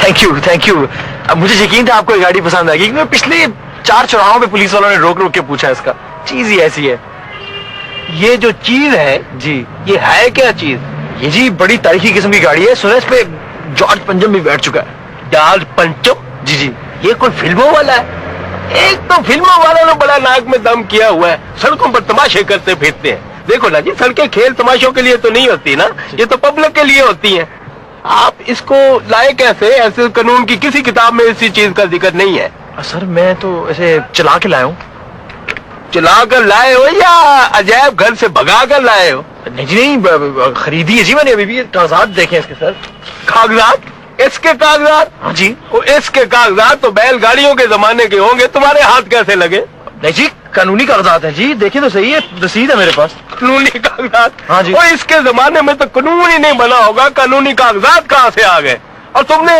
Thank you. अब मुझे यकीन था आपको ये गाड़ी पसंद आएगी, क्योंकि पिछले 4 चौराहों पे पुलिस वालों ने रोक रोक के पूछा इसका। चीज ही ऐसी है। ये जो चीज है जी, ये है क्या चीज? ये जी बड़ी तारीखी किस्म की गाड़ी है। सुना इस पे जॉर्ज पंचम भी बैठ चुका है। जॉर्ज पंचम? जी जी। ये कोई फिल्मों वाला है? एक तो फिल्मों वालों ने बड़ा नाक में दम किया हुआ है, सड़कों पर तमाशे करते फिरते हैं। देखो ना जी, सड़कें खेल तमाशों के लिए तो नहीं होती ना, ये तो पब्लिक के लिए होती हैं। आप इसको लाए कैसे? ऐसे कानून की किसी किताब में इसी चीज का जिक्र नहीं है। सर मैं तो ऐसे चला के लाया हूँ। चला कर लाए हो या अजैब घर से भगा कर लाए हो? नहीं जी नहीं, खरीदी है जी मैंने, अभी भी कागजात देखे इसके सर। कागजात? इसके कागजात? हाँ जी। वो इसके कागजात तो बैलगाड़ियों के जमाने के होंगे, तुम्हारे हाथ कैसे लगे? नहीं जी, कानूनी कागजात हैं जी, देखिए तो सही है, रसीद है मेरे पास। कानूनी कागजात? हाँ जी। वो इसके जमाने में तो कानून ही नहीं बना होगा, कानूनी कागजात कहाँ से आ गए? और तुमने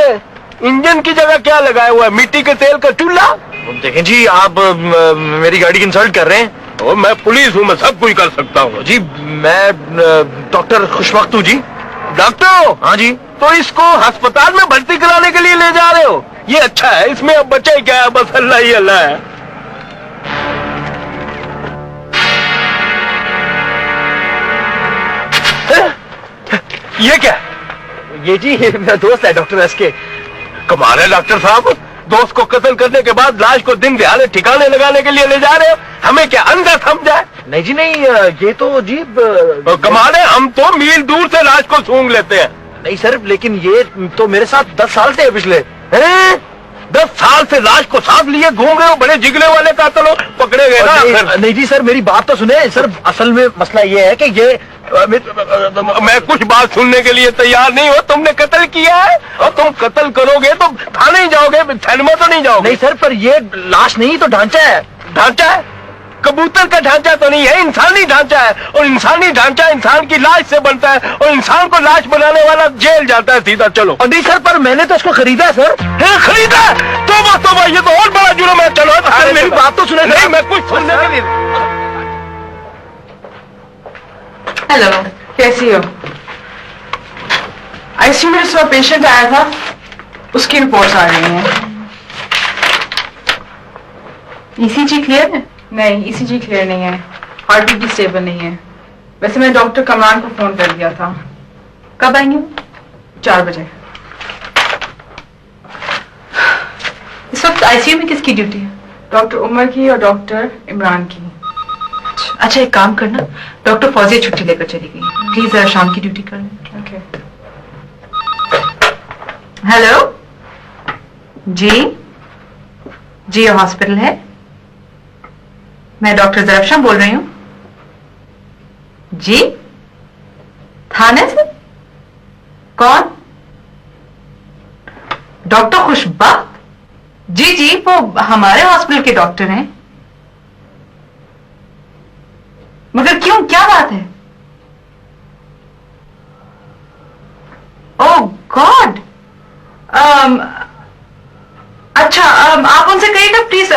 इंजन की जगह क्या लगाया हुआ है? मिट्टी के तेल का चूल्हा? देखें जी, आप मेरी गाड़ी की इंसल्ट कर रहे हैं। ओ, मैं पुलिस हूँ, मैं सब कुछ कर सकता हूँ। जी मैं डॉक्टर खुशबख्त हूँ जी। डॉक्टर? हाँ जी। तो इसको अस्पताल में भर्ती कराने के लिए ले जा रहे हो? ये अच्छा है, इसमें अब बचे क्या है, बस अल्लाह ही अल्लाह है। ये क्या? ये जी मेरा दोस्त है डॉक्टर एसके। कमाल है डॉक्टर साहब, दोस्त को कत्ल करने के बाद लाश को दिन दिहाड़े ठिकाने लगाने के लिए ले जा रहे हो? हमें क्या अंधा समझा? नहीं जी नहीं, ये तो जी कमाल है, हम तो मील दूर से लाश को सूंघ लेते हैं। नहीं सर, लेकिन ये तो मेरे साथ 10 साल से है पिछले। हैं? 10 साल से लाश को साथ लिए घूम रहे हो, बड़े जिगले वाले कातिल हो, पकड़े गए ना? नहीं जी सर, मेरी बात तो सुने सर। असल में मसला ये है कि ये मैं कुछ बात सुनने के लिए तैयार नहीं हो। तुमने कत्ल किया है और तुम कत्ल करोगे तो थाने ही जाओगे, सिनेमा तो नहीं जाओगे। नहीं सर, पर ये लाश नहीं तो ढांचा है। ढांचा है? कबूतर का ढांचा तो नहीं है, इंसानी ढांचा है। और इंसानी ढांचा इंसान की लाश से बनता है, और इंसान को लाश बनाने वाला जेल जाता है सीधा। चलो। और नहीं सर, पर मैंने तो इसको खरीदा है सर। है? खरीदा? तोबा, ये तो और बड़ा जुर्म है। चलो अरे मेरी बात तो सुने। नहीं, मैं कुछ सुनने के लिए। हेलो, कैसी हो? आईसीयू में जो पेशेंट आया था उसकी रिपोर्ट्स आ गई हैं। ईसीजी क्लियर है? नहीं, ईसीजी क्लियर नहीं है, हार्ट बीट भी स्टेबल नहीं है। वैसे मैंने डॉक्टर कमरान को फोन कर दिया था। कब आएंगे वो? 4 बजे। इस वक्त आईसीयू में किसकी ड्यूटी है? डॉक्टर उमर की और डॉक्टर इमरान की। अच्छा एक काम करना, डॉक्टर फौजिया छुट्टी लेकर चली गई, प्लीज जरा शाम की ड्यूटी कर लें। ओके। हेलो जी, जी ये हॉस्पिटल है, मैं डॉक्टर जरफशा बोल रही हूँ। जी थाने से? कौन? डॉक्टर खुशबख्त? जी जी, वो हमारे हॉस्पिटल के डॉक्टर हैं। मगर क्यों, क्या बात है? ओह गॉड। अच्छा, आप उनसे कहिएगा प्लीज,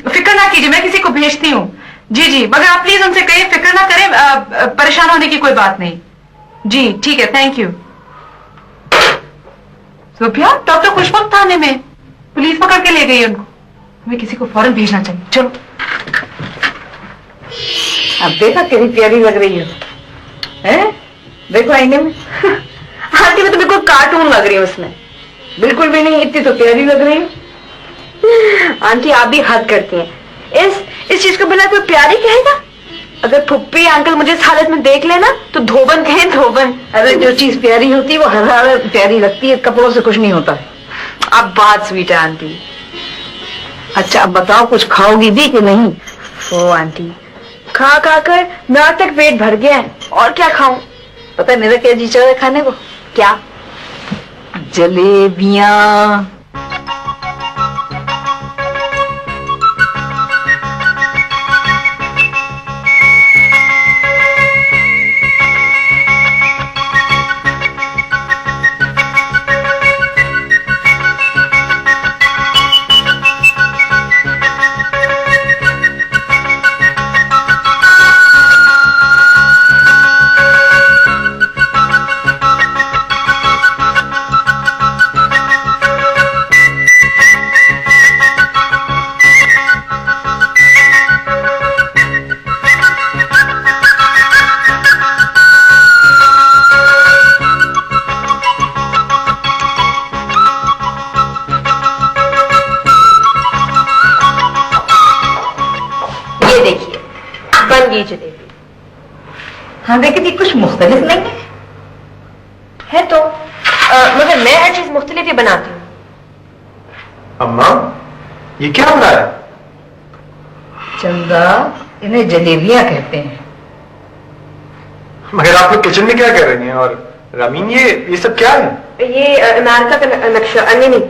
फिक्र ना कीजिए, मैं किसी को भेजती हूँ। जी जी, मगर आप प्लीज उनसे कहिए फिक्र ना करें, परेशान होने की कोई बात नहीं। जी ठीक है, थैंक यू। सोफिया, डॉक्टर खुशबख्त थाने में, पुलिस पकड़ के ले गई उनको। हमें किसी को फौरन भेजना चाहिए, चलो। अब देखा कितनी प्यारी लग रही है, हैं? देखो आईने में। आंटी में तो बिल्कुल कार्टून लग रही है उसमें, बिल्कुल भी नहीं, इतनी तो प्यारी लग रही है। आंटी आप भी हद करती हैं। इस चीज को बिना कोई प्यारी कहेगा? अगर फुप्पी अंकल मुझे इस हालत में देख लेना तो धोबन कहें, धोबन। अरे जो चीज प्यारी होती है वो हर हाल प्यारी लगती है, कपड़ों से कुछ नहीं होता है। अब बात स्वीट है आंटी। अच्छा अब बताओ, कुछ खाओगी भी कि नहीं? ओ आंटी, खा खा कर मेरा तक पेट भर गया है, और क्या खाऊं? पता है मेरा क्या जी चाह रहा है खाने को? क्या? जलेबियां। बन गई जलेबी। हाँ लेकिन ये कुछ मुख्तलिफ नहीं है तो मगर मैं हर चीज मुख्तलिफ ही बनाती हूँ। अम्मा ये क्या हो रहा है? चंदा, इन्हें जलेबियां कहते हैं। मगर आप लोग किचन में क्या कर रही हैं? और रमीन ये सब क्या है? ये अमेरिका का नक्शा, नहीं नहीं,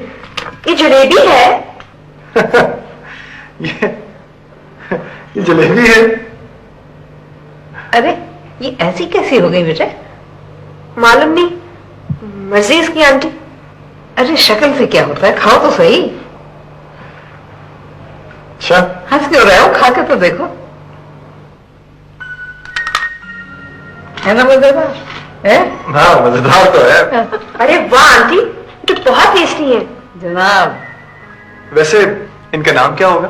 ये जलेबी है। ये जलेबी है? अरे ये ऐसी कैसी हो गई बेटे? मालूम नहीं, मर्जी इसकी आंटी। अरे शक्ल से क्या होता है, खाओ तो सही। अच्छा हंस क्यों रहे हो, खा के तो देखो। है ना मजेदार? है? हाँ मजेदार तो है। अरे वाह आंटी, ये तो बहुत टेस्टी है। जनाब, वैसे इनका नाम क्या होगा?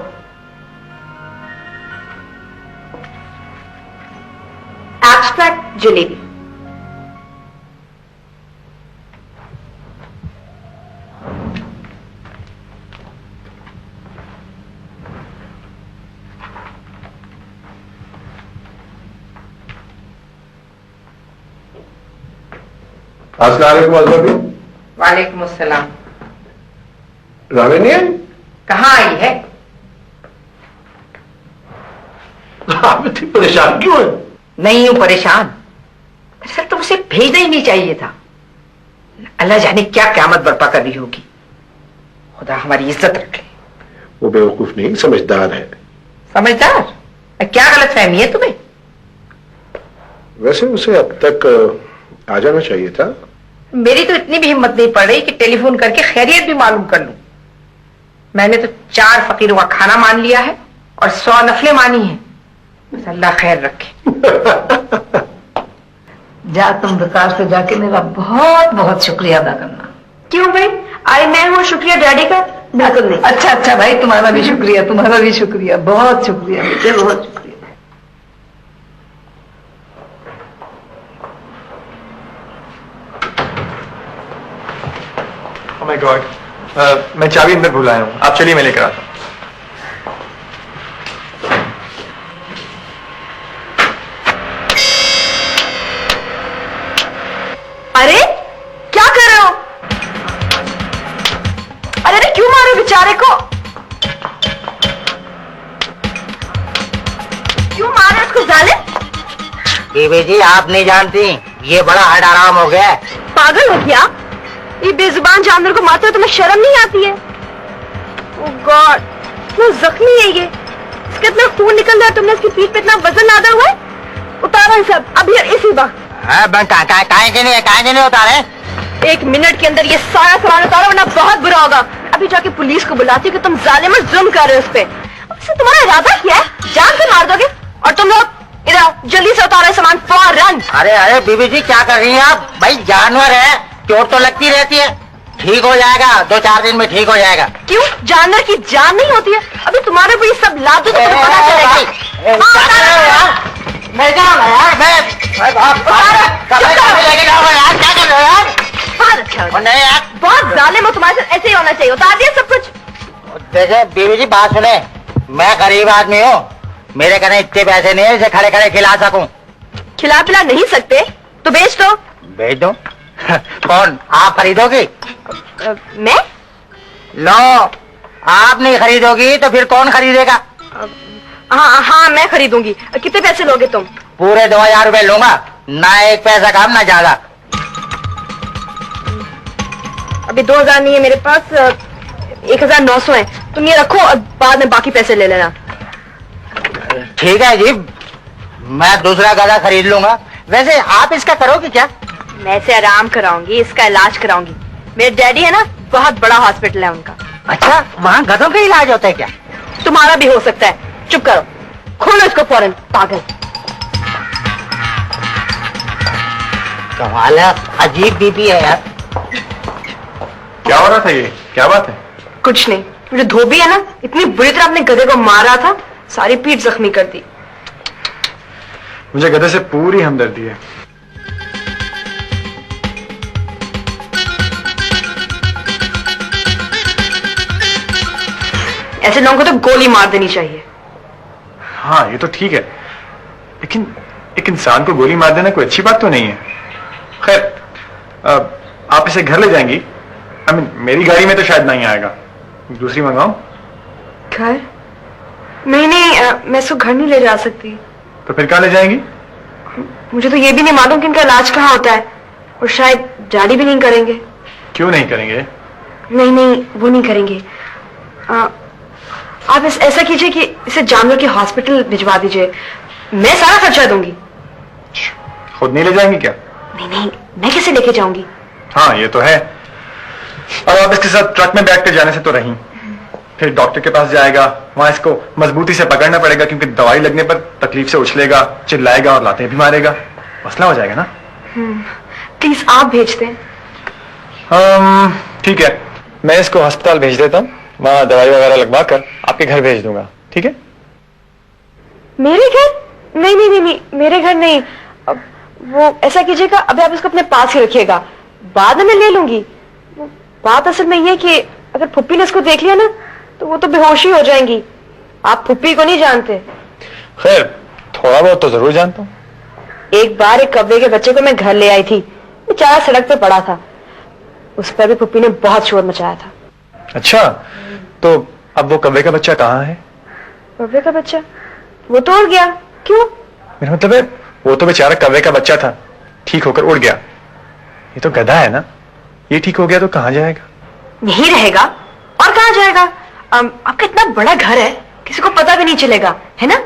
एब्स्ट्रैक्ट जलेबी। अस्सलाम वालेकुम। वालेकुम अस्सलाम। रमीन कहाँ आई है? आप इतनी परेशान क्यों है? नहीं हूं परेशान, दरअसल तो उसे भेजना ही नहीं चाहिए था। अल्लाह जाने क्या क़यामत बर्पा कर रही होगी। खुदा हमारी इज्जत रखे। वो बेवकूफ नहीं, समझदार है। समझदार? क्या गलत फहमी है तुम्हें? वैसे उसे अब तक आ जाना चाहिए था। मेरी तो इतनी भी हिम्मत नहीं पड़ रही कि टेलीफोन करके खैरियत भी मालूम कर लूं। मैंने तो 4 फकीरों का खाना मान लिया है और 100 नफलें मानी हैं। बस अल्लाह खैर रखे। जा तुम विकास से जाके मेरा बहुत बहुत शुक्रिया अदा करना। क्यों भाई? आई मैं हूँ, शुक्रिया डैडी का बिल्कुल नहीं। अच्छा अच्छा भाई, तुम्हारा भी शुक्रिया, तुम्हारा भी शुक्रिया, बहुत शुक्रिया बेटे, बहुत शुक्रिया। Oh my God, मैं चाबी अंदर भूल आया हूँ। आप चलिए, मैं लेकर आता हूँ। अरे क्या कर रहे हो? अरे अरे क्यों मारे बेचारे को? क्यों मारे उसको जालिम? बीबी जी आप नहीं जानती, ये बड़ा हड आराम हो गया है। पागल हो क्या? ये बेजुबान जानवर को मारते हो तुम्हें शर्म नहीं आती है? ओह गॉड, इतना जख्मी है ये, इसका इतना खून निकल रहा है, तुमने इसकी पीठ पे इतना वजन लादा हुआ है। उतारो ये सब अभी इसी वक्त। काहे के नहीं उतारे? 1 मिनट के अंदर ये सारा सामान उतारो वरना बहुत बुरा होगा। अभी जाके पुलिस को बुलाती हूँ कि तुम जालिम और जुल्म कर रहे हो उस पे। उससे तुम्हारा इरादा क्या है? जान से मार दोगे? और तुम लोग इधर आओ, जल्दी से उतारो सामान फौरन। अरे बीबी जी क्या कर रही हैं आप? भाई जानवर है, चोट तो लगती रहती है, ठीक हो जाएगा, 2-4 दिन में ठीक हो जाएगा। क्यों? जानवर की जान नहीं होती है? अभी तुम्हारे को ये सब लादो तो तुम्हें पता चलेगा। मैं जाऊंगा यार, मैं लेके जाऊंगा यार, क्या कर रहे हो यार? बहुत अच्छा होता है। नहीं यार, बहुत जालिम हो, तुम्हारे साथ ऐसे ही होना चाहिए। उतार दिया सब कुछ। देखिए बीबी जी बात सुने, मैं गरीब आदमी हूँ, मेरे कहने इतने पैसे नहीं है इसे खड़े खड़े खिला सकूं। खिला पिला नहीं सकते तो बेच दो। भेज दो? कौन, आप खरीदोगी? मैं? लो, आप नहीं खरीदोगी तो फिर कौन खरीदेगा? हाँ हाँ मैं खरीदूंगी। कितने पैसे लोगे तुम? पूरे 2000 रुपए लूंगा, ना 1 पैसा कम ना ज्यादा। अभी 2000 नहीं है मेरे पास, 1900 है। तुम ये रखो और बाद में बाकी पैसे ले लेना। ठीक है जी, मैं दूसरा गधा खरीद लूंगा। वैसे आप इसका करोगे क्या? मैं इसे आराम कराऊंगी, इसका इलाज कराऊंगी। मेरे डैडी है ना, बहुत बड़ा हॉस्पिटल है उनका। अच्छा, वहाँ गधों का इलाज होता है क्या? तुम्हारा भी हो सकता है। चुप करो, खोलो इसको फौरन, पागल। कमाल है, अजीब बीबी है यार। क्या हो रहा था? ये क्या बात है? कुछ नहीं, जो धोबी है ना, इतनी बुरी तरह अपने गधे को मारा था, सारी पीठ जख्मी कर दी। मुझे गधे से पूरी हमदर्दी है। ऐसे लोगों को तो गोली मार देनी चाहिए। हाँ ये तो ठीक है, लेकिन एक इंसान को गोली मार देना कोई अच्छी बात तो नहीं है। खैर, आप इसे घर ले जाएंगी? आई मीन मेरी गाड़ी में तो शायद नहीं आएगा, दूसरी मंगाऊं? घर? नहीं मैं इसको घर नहीं ले जा सकती। तो फिर कहाँ ले जाएंगी? मुझे तो ये भी नहीं मालूम कि इनका इलाज कहाँ होता है, और शायद डैडी भी नहीं करेंगे। क्यों नहीं करेंगे? नहीं वो नहीं करेंगे। आप ऐसा कीजिए कि इसे जानवर के हॉस्पिटल भिजवा दीजिए, मैं सारा खर्चा दूंगी। खुद नहीं ले जाएंगी क्या? नहीं मैं कैसे लेके जाऊंगी? हाँ ये तो है। और आप इसके साथ ट्रक में बैठ कर जाने से तो रही, फिर डॉक्टर के पास जाएगा, वहां इसको मजबूती से पकड़ना पड़ेगा क्योंकि दवाई लगने पर तकलीफ से उछलेगा, चिल्लाएगा और लाते भी मारेगा, मसला हो जाएगा ना। प्लीज आप भेज दें। ठीक है, मैं इसको अस्पताल भेज देता हूँ, वहां दवाई वगैरह लगवा कर आपके घर भेज दूंगा, ठीक है? मेरे घर? नहीं मेरे घर नहीं। अब वो ऐसा कीजिएगा, अभी आप इसको अपने पास ही रखिएगा, बाद में मैं ले लूंगी। बात असल में ये कि अगर फुप्पी ने इसको देख लिया ना तो वो तो बेहोश ही हो जाएंगी। आप फुप्पी को नहीं जानते। खैर थोड़ा बहुत तो जरूर जानता हूँ। एक बार एक कब्बे के बच्चे को मैं घर ले आई थी, बेचारा सड़क पे पड़ा था, उस पर भी फुप्पी ने बहुत शोर मचाया था। अच्छा, तो अब वो कब्बे का बच्चा कहाँ है? कब्बे का बच्चा? वो तो उड़ गया। क्यों? मेरा मतलब है वो तो बेचारा कब्बे का बच्चा था, ठीक होकर उड़ गया। ये तो गधा है ना, ये ठीक हो गया तो कहाँ जाएगा? यहीं रहेगा, और कहाँ जाएगा? आपका इतना बड़ा घर है, किसी को पता भी नहीं चलेगा, है ना?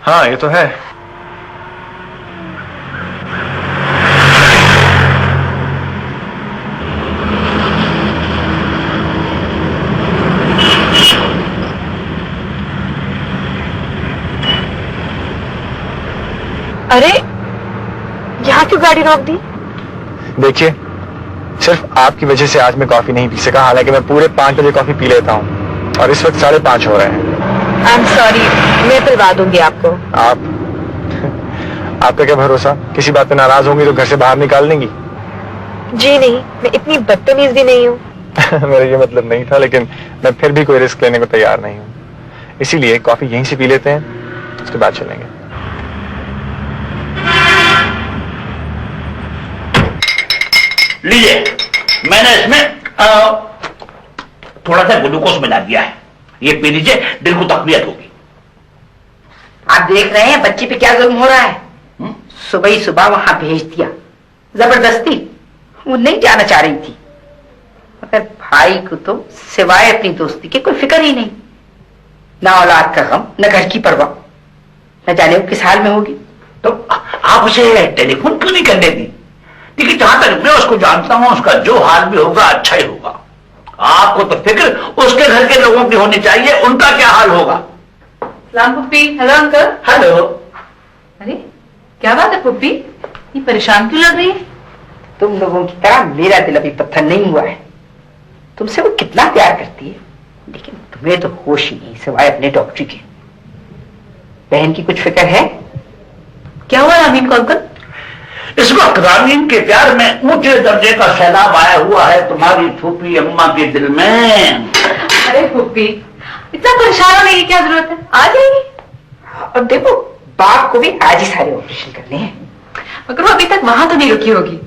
हाँ ये तो है। अरे यहाँ क्यों गाड़ी रोक दी? देखिए, सिर्फ आपकी वजह से आज मैं कॉफी नहीं पी सका, हालांकि मैं पूरे 5 बजे कॉफी पी लेता हूँ और इस वक्त 5:30 हो रहे हैं। आई एम सॉरी, मैं पिलवा दूंगी आपको। आपका क्या भरोसा, किसी बात पे नाराज होंगी तो घर से बाहर निकाल देंगी? जी नहीं, मैं इतनी बदतमीज भी नहीं हूँ। मेरा ये मतलब नहीं था, लेकिन मैं फिर भी कोई रिस्क लेने को तैयार नहीं हूँ, इसीलिए कॉफी यहीं से पी लेते हैं, उसके बाद चलेंगे। लीजिए, मैंने इसमें थोड़ा सा ग्लूकोज मिला दिया है, ये पी लीजिए, दिल को तकलीफ होगी। आप देख रहे हैं बच्चे पे क्या जुल्म हो रहा है। सुबह ही सुबह वहां भेज दिया, जबरदस्ती। वो नहीं जाना चाह रही थी, मगर भाई को तो सिवाय अपनी दोस्ती के कोई फिक्र ही नहीं। ना औलाद का गम, न घर की परवाह, न जाने वो किस हाल में होगी। तो आप उसे टेलीफोन क्यों नहीं करने दी? देखिए, जहां तक मैं उसको जानता हूं, उसका जो हाल भी होगा अच्छा ही होगा। आपको तो फिक्र उसके घर के लोगों की होनी चाहिए, उनका क्या हाल होगा। सलाम पुप्पी। Hello uncle. हेलो। अरे क्या बात है पुप्पी, ये परेशान क्यों लग रही है? तुम लोगों की तरह मेरा दिल अभी पत्थर नहीं हुआ है। तुमसे वो कितना प्यार करती है, लेकिन तुम्हें तो होश ही नहीं, सिवाय अपने डॉक्टरी के। बहन की कुछ फिक्र है? क्या हुआ रामीन को अंकल? इस वक्त रामीन के प्यार में ऊंचे दर्जे का सैलाब आया हुआ है तुम्हारी फूफी अम्मा के दिल में। अरे पुप्पी, इतना परेशान होने की क्या जरूरत है, आ जाएगी। और देखो, बाप को भी आज ही सारे ऑपरेशन करने हैं। मगर वो अभी तक वहां तो नहीं रुकी होगी।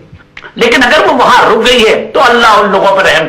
लेकिन अगर वो वहां रुक गई है तो अल्लाह उन लोगों पर रहम